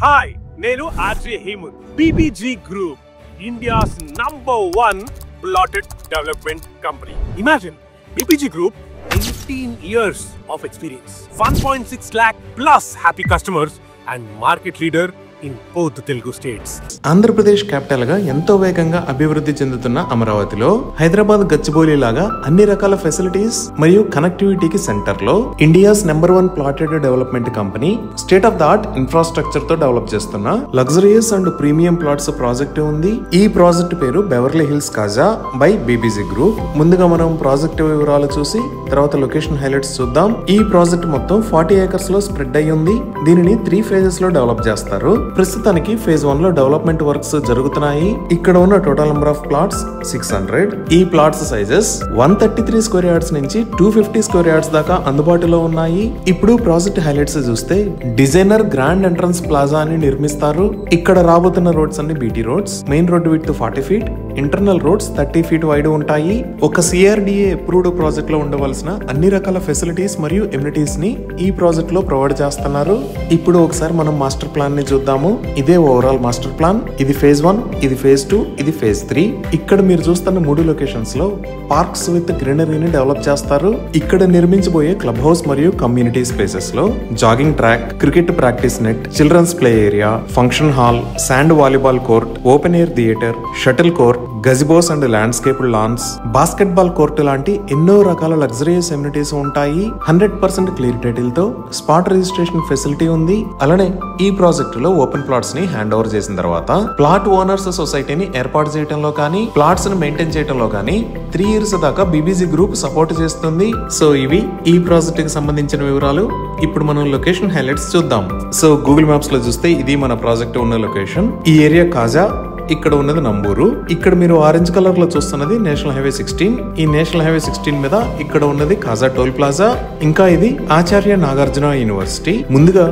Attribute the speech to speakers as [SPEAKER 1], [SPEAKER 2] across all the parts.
[SPEAKER 1] Hi, నేను RJ Hemanth. BBG group, India's #1 plotted development company. Imagine BBG Group, 18 years of experience, 1.6 lakh plus happy customers, and market leader in both the Telugu states.
[SPEAKER 2] Andhra Pradesh capital గా ఎంతో వేగంగా అభివృద్ధి చెందుతున్న అమరావతిలో హైదరాబాద్ గచ్చిబౌలి లాగా అన్ని రకాల ఫెసిలిటీస్ మరియు కనెక్టివిటీకి సెంటర్ లో India's #1 plotted development company state of the art infrastructure తో డెవలప్ చేస్తున్న luxurious and premium plots project ఉంది. ఈ ప్రాజెక్ట్ పేరు Beverly Hills Kaza by BBG group. ముందుగా మనం ప్రాజెక్ట్ వివరాలు చూసి తర్వాత లొకేషన్ హైలైట్స్ చూద్దాం. ఈ ప్రాజెక్ట్ మొత్తం 40 acres లో స్ప్రెడ్ అయ్యి ఉంది. దీనిని 3 phases లో డెవలప్ చేస్తారు. ప్రస్తుతానికి phase 1 లో డెవలప్మెంట్ వర్క్స్ జరుగుతున్నాయి. ఇక్కడ ఉన్న టోటల్ నెంబర్ ఆఫ్ ప్లాట్స్ 600. ఈ ప్లాట్స్ సైజెస్ 133 square yards నుంచి 250 square yards దాకా అందుబాటులో ఉన్నాయి. ఇప్పుడు ప్రాజెక్ట్ హైలైట్స్ చూస్తే డిజైనర్ గ్రాండ్ ఎంట్రన్స్ ప్లాజా అని నిర్మిస్తారు. ఇక్కడ రాబోతున్న రోడ్స్ అన్ని BT roads. Main road width 40 feet, internal roads 30 feet wide ఉంటాయి. ఒక CRDA అప్రూవ్డ్ ప్రాజెక్ట్ లో ఉండవలసిన అన్ని రకాల ఫెసిలిటీస్ మరియు ఎమ్యూనిటీస్ ని ఈ ప్రాజెక్ట్ లో ప్రొవైడ్ చేస్తున్నారు. ఇప్పుడు ఒకసారి మనం మాస్టర్ ప్లాన్ ని చూద్దాము. ఇదే ఓవరాల్ మాస్టర్ ప్లాన్. ఇది phase 1, ఇది phase 2, ఇది phase 3. ఇక్కడ మీరు చూస్తున్న 3 లొకేషన్స్ లో పార్క్స్ విత్ గ్రీనరీని డెవలప్ చేస్తారు. ఇక్కడ నిర్మించబోయే క్లబ్ హౌస్ మరియు కమ్యూనిటీ స్పేసెస్ లో jogging track, cricket practice net, children's play area, function hall, sand volleyball court, open air theatre, shuttle court, gazebos and landscape lawns, basketball court లాంటి ఎన్నో రకాల luxurious amenities ఉంటాయి. 100% clear title తో spot registration facility ఉంది. అలానే ఈ ప్రాజెక్ట్ లో ఓపెన్ ప్లాట్స్ ని హ్యాండ్ ఓవర్ చేసిన తర్వాత ప్లాట్ ఓనర్స్ సొసైటీని ఏర్పాటు చేయడంలో కానీ ప్లాట్స్ ని మెయింటైన్ చేయడంలో కానీ 3 years దాకా బీబీజీ గ్రూప్ సపోర్ట్ చేస్తుంది. సో ఇవి ఈ ప్రాజెక్ట్ కి సంబంధించిన వివరాలు. ఇప్పుడు మనం లొకేషన్ హైలైట్స్ చూద్దాం. సో గూగుల్ మ్యాప్స్ లో చూస్తే ఇది మన ప్రాజెక్ట్ ఉన్న లొకేషన్. ఈ ఏరియా కాజా, ఇక్కడ ఉన్నది నంబూరు. ఇక్కడ మీరు ఆరెంజ్ కలర్ లో చూస్తున్నది నేషనల్ హైవే 16. ఈ నేషనల్ హైవే 16 మీద ఇక్కడ ఉన్నది కాజా టోల్ ప్లాజా. ఇంకా ఇది ఆచార్య నాగార్జున యూనివర్సిటీ. ముందుగా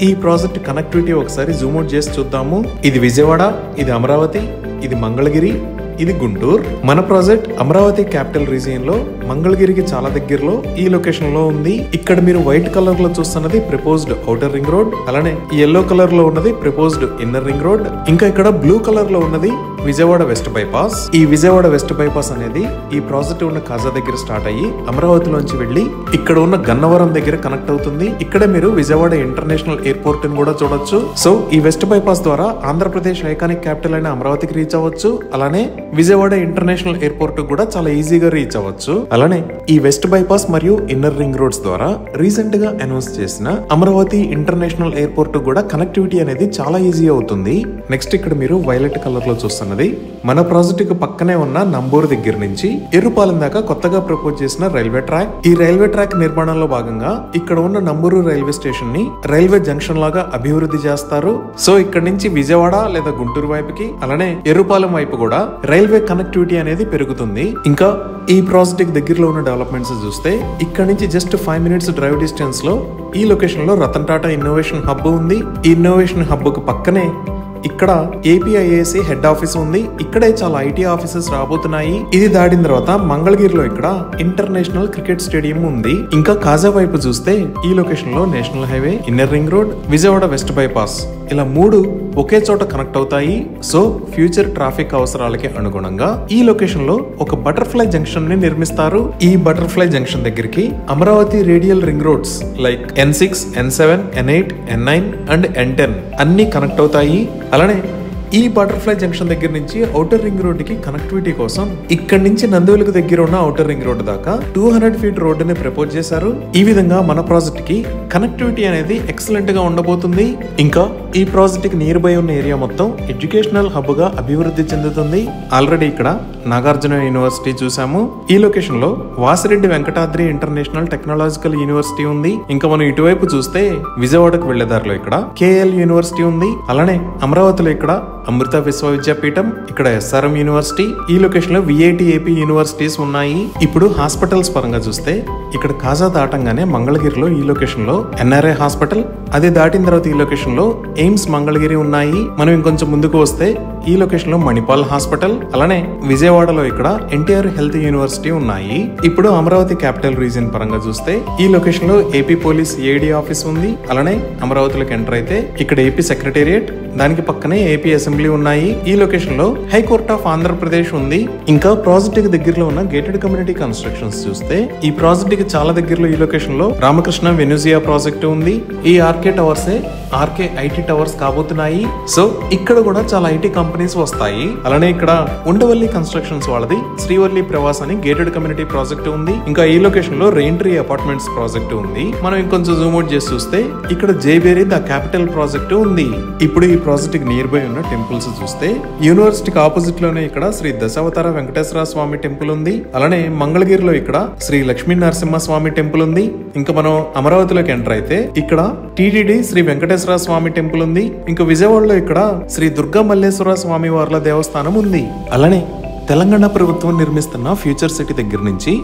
[SPEAKER 2] ఈ ప్రాజెక్ట్ కనెక్టివిటీ ఒకసారి జూమ్ అవుట్ చేసి చూద్దాము. ఇది విజయవాడ, ఇది అమరావతి, ఇది మంగళగిరి, ఇది గుంటూరు. మన ప్రాజెక్ట్ అమరావతి క్యాపిటల్ రీజియన్ లో మంగళగిరికి చాలా దగ్గరలో ఈ లొకేషన్ లో ఉంది. ఇక్కడ మీరు వైట్ కలర్ లో చూస్తున్నది ప్రపోజ్డ్ ఔటర్ రింగ్ రోడ్. అలానే ఎల్లో కలర్ లో ఉన్నది ప్రపోజ్డ్ ఇన్నర్ రింగ్ రోడ్. ఇంకా ఇక్కడ బ్లూ కలర్ లో ఉన్నది విజయవాడ వెస్ట్ బైపాస్. ఈ విజయవాడ వెస్ట్ బైపాస్ అనేది ఈ ప్రాజెక్ట్ ఉన్న కాజా దగ్గర స్టార్ట్ అయ్యి అమరావతిలోంచి వెళ్లి ఇక్కడ ఉన్న గన్నవరం దగ్గర కనెక్ట్ అవుతుంది. ఇక్కడ మీరు విజయవాడ ఇంటర్నేషనల్ ఎయిర్పోర్ట్ ని కూడా చూడొచ్చు. సో ఈ వెస్ట్ బైపాస్ ద్వారా ఆంధ్రప్రదేశ్ ఐకానిక్ క్యాపిటల్ అయిన అమరావతికి రీచ్ అవ్వచ్చు. అలానే విజయవాడ ఇంటర్నేషనల్ ఎయిర్పోర్ట్ కూడా చాలా ఈజీగా రీచ్ అవ్వచ్చు. అలానే ఈ వెస్ట్ బైపాస్ మరియు ఇన్నర్ రింగ్ రోడ్స్ ద్వారా రీసెంట్ గా అనౌన్స్ చేసిన అమరావతి ఇంటర్నేషనల్ ఎయిర్పోర్ట్ కూడా కనెక్టివిటీ అనేది చాలా ఈజీ అవుతుంది. నెక్స్ట్ ఇక్కడ మీరు వైలెట్ కలర్ లో చూస్తున్నది మన ప్రాజెక్ట్ కు పక్కనే ఉన్న నంబూరు దగ్గర నుంచి ఎర్రుపాలెం దాకా కొత్తగా ప్రపోజ్ చేసిన రైల్వే ట్రాక్. ఈ రైల్వే ట్రాక్ నిర్మాణంలో భాగంగా ఇక్కడ ఉన్న నంబూరు రైల్వే స్టేషన్ ని రైల్వే జంక్షన్ లాగా అభివృద్ధి చేస్తారు. సో ఇక్కడ నుంచి విజయవాడ లేదా గుంటూరు వైపుకి అలానే ఎర్రుపాలెం వైపు కూడా రైల్వే కనెక్టివిటీ అనేది పెరుగుతుంది. ఇంకా ఈ ప్రాజెక్ట్ దగ్గరలో ఉన్న డెవలప్మెంట్స్ చూస్తే ఇక్కడ నుంచి జస్ట్ 5 minutes డ్రైవ్ డిస్టెన్స్ లో ఈ లొకేషన్ లో రతన్ టాటా ఇన్నోవేషన్ హబ్ ఉంది. ఈ ఇన్నోవేషన్ హబ్ కు పక్కనే ఇక్కడ APIAC హెడ్ ఆఫీస్ ఉంది. ఇక్కడే చాలా IT ఆఫీసెస్ రాబోతున్నాయి. ఇది దాటిన తర్వాత మంగళగిరిలో ఇక్కడ ఇంటర్నేషనల్ క్రికెట్ స్టేడియం ఉంది. ఇంకా కాజా వైపు చూస్తే ఈ లొకేషన్ లో national highway, inner ring road, Vijayawada west bypass ఇలా 3 ఒకే చోట కనెక్ట్ అవుతాయి. సో ఫ్యూచర్ ట్రాఫిక్ అవసరాలకి అనుగుణంగా ఈ లొకేషన్ లో ఒక బటర్ఫ్లై జంక్షన్ ని నిర్మిస్తారు. ఈ బటర్ఫ్లై జంక్షన్ దగ్గరికి Amaravati radial ring roads like N6, N7, N8, N9 and N10 అన్ని కనెక్ట్ అవుతాయి. అలానే ఈ బటర్ఫ్లై జంక్షన్ దగ్గర నుంచి ఔటర్ రింగ్ రోడ్ కి కనెక్టివిటీ కోసం ఇక్కడ నుంచి నందివెలుగు దగ్గర ఉన్న ఔటర్ రింగ్ రోడ్ దాకా 200 feet రోడ్డుని ప్రపోజ్ చేశారు. ఈ విధంగా మన ప్రాజెక్ట్ కి కనెక్టివిటీ అనేది ఎక్సలెంట్ గా ఉండబోతుంది. ఇంకా ఈ ప్రాజెక్ట్ కి నియర్ బై ఉన్న ఏరియా మొత్తం ఎడ్యుకేషనల్ హబ్ గా అభివృద్ధి చెందుతుంది. ఆల్రెడీ ఇక్కడ నాగార్జున యూనివర్సిటీ చూసాము. ఈ లొకేషన్ లో Vasireddy Venkatadri international technological university ఉంది. ఇంకా మనం ఇటువైపు చూస్తే విజయవాడకు వెళ్లే దారిలో ఇక్కడ KL యూనివర్సిటీ ఉంది. అలానే అమరావతిలో ఇక్కడ అమృత విశ్వవిద్యాపీఠం, ఇక్కడ SRM యూనివర్సిటీ, ఈ లొకేషన్ లో VIT AP యూనివర్సిటీస్ ఉన్నాయి. ఇప్పుడు హాస్పిటల్స్ పరంగా చూస్తే ఇక్కడ కాజా దాటంగానే మంగళగిరిలో ఈ లొకేషన్ లో NRI హాస్పిటల్, అది దాటిన తర్వాత ఈ లొకేషన్ లో ఎయిమ్స్ మంగళగిరి ఉన్నాయి. మనం ఇంకొంచెం ముందుకు వస్తే ఈ లొకేషన్ లో మణిపాల్ హాస్పిటల్, అలానే విజయవాడలో ఇక్కడ NTR హెల్త్ యూనివర్సిటీ ఉన్నాయి. ఇప్పుడు అమరావతి క్యాపిటల్ రీజియన్ పరంగా చూస్తే ఈ లొకేషన్ లో AP పోలీస్ AD ఆఫీస్ ఉంది. అలానే అమరావతిలోకి ఎంటర్ అయితే ఇక్కడ AP సెక్రటేరియట్, దానికి పక్కనే AP అసెంబ్లీ ఉన్నాయి. ఈ లొకేషన్ లో హైకోర్ట్ ఆఫ్ ఆంధ్రప్రదేశ్ ఉంది. ఇంకా ప్రాజెక్ట్ కి దగ్గరలో ఉన్న గేటెడ్ కమ్యూనిటీ కన్స్ట్రక్షన్స్ చూస్తే ఈ ప్రాజెక్ట్ కి చాలా దగ్గరలో ఈ లొకేషన్ లో రామకృష్ణ వెన్యూజియా ప్రాజెక్ట్ ఉంది. ఈ RK towers RK IT towers కాబోతున్నాయి. సో ఇక్కడ కూడా చాలా IT కంపెనీస్ వస్తాయి. అలానే ఇక్కడ ఉండవల్లి కన్స్ట్రక్షన్స్ వాళ్ళది శ్రీవల్లి ప్రవాస్ అని గేటెడ్ కమ్యూనిటీ ప్రాజెక్ట్ ఉంది. ఇంకా ఈ లొకేషన్ లో రెయిన్ ట్రీ అపార్ట్మెంట్స్ ప్రాజెక్ట్ ఉంది. మనం ఇంకొంచెం జూమ్ అవుట్ చేసి చూస్తే ఇక్కడ జైబేరి ద క్యాపిటల్ ప్రాజెక్ట్ ఉంది. ఇప్పుడు ఈ ప్రాజెక్ట్ కి నియర్ బై ఉన్న టెంపుల్స్ చూస్తే యూనివర్సిటీకి ఆపోజిట్ లోనే ఇక్కడ శ్రీ దశావతార వెంకటేశ్వర స్వామి టెంపుల్ ఉంది. అలానే మంగళగిరిలో ఇక్కడ శ్రీ లక్ష్మీ నరసింహ స్వామి టెంపుల్ ఉంది. ఇంకా మనం అమరావతిలోకి ఎంటర్ అయితే ఇక్కడ TTD శ్రీ వెంకటేశ్వర స్వామి టెంపుల్ ఉంది. ఇంకా విజయవాడలో ఇక్కడ శ్రీ దుర్గా మల్లేశ్వర స్వామి వార్ల దేవస్థానం ఉంది. అలానే తెలంగాణ ప్రభుత్వం నిర్మిస్తున్న ఫ్యూచర్ సిటీ దగ్గర నుంచి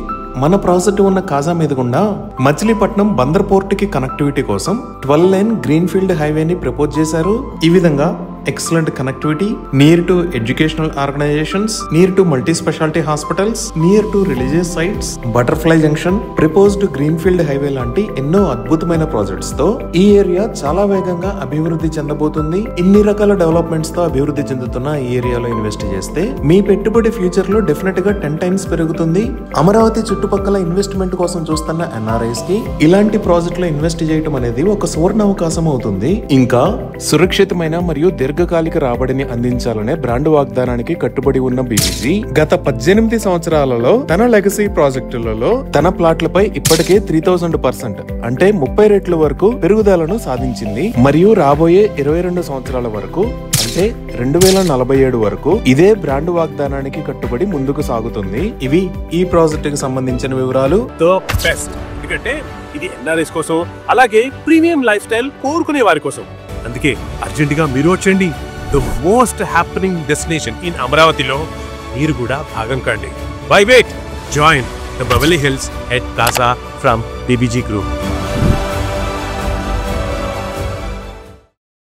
[SPEAKER 2] మన ప్రాజెక్ట్ ఉన్న కాజా మీద గుండా మచిలీపట్నం బందర్ పోర్ట్ కి కనెక్టివిటీ కోసం 12 లైన్ గ్రీన్ ఫీల్డ్ హైవేని ప్రపోజ్ చేశారు. ఈ విధంగా excellent connectivity, near to educational organisations, near to multi speciality hospitals, near to religious sites, butterfly junction, proposed green field highway లాంటి ఎన్నో అద్భుతమైన ప్రాజెక్ట్స్ తో ఈ ఏరియా చాలా వేగంగా అభివృద్ధి చెందబోతుంది. ఇన్ని రకాల డెవలప్మెంట్స్ తో అభివృద్ధి చెందుతున్న ఈ ఏరియాలో ఇన్వెస్ట్ చేస్తే మీ పెట్టుబడి ఫ్యూచర్ లో డెఫినెట్ గా 10 టైమ్స్ పెరుగుతుంది. అమరావతి చుట్టుపక్కల ఇన్వెస్ట్మెంట్ కోసం చూస్తున్న NRIs కి ఇలాంటి ప్రాజెక్ట్ లో ఇన్వెస్ట్ చేయడం అనేది ఒక సువర్ణ అవకాశం అవుతుంది. ఇంకా సురక్షితమైన మరియు దీర్ఘకాలిక రాబడిని అందించాలనే బ్రాండ్ వాగ్దానానికి కట్టుబడి ఉన్న BBG గత 18 సంవత్సరాలలో తన లెగసీ ప్రాజెక్టులలో తన ప్లాట్లపై ఇప్పటికే 3000% అంటే 30 రెట్ల వరకు పెరుగుదలను సాధించింది. మరియు రాబోయే 22 సంవత్సరాల వరకు అంటే 2047 వరకు ఇదే బ్రాండ్ వాగ్దానానికి కట్టుబడి ముందుకు సాగుతుంది. ఇవి ఈ ప్రాజెక్ట్ కి సంబంధించిన వివరాలు.
[SPEAKER 1] ఎందుకంటే ఇది NRIs కోసం, అలాగే ప్రీమియం లైఫ్ స్టైల్ కోరుకునే వారి కోసం. అందుకే అర్జెంట్ గా మీరు వచ్చేయండి. The most happening destination in అమరావతిలో మీరు కూడా భాగం కండి. Why wait join the Beverly Hills at Kaza from BBG group.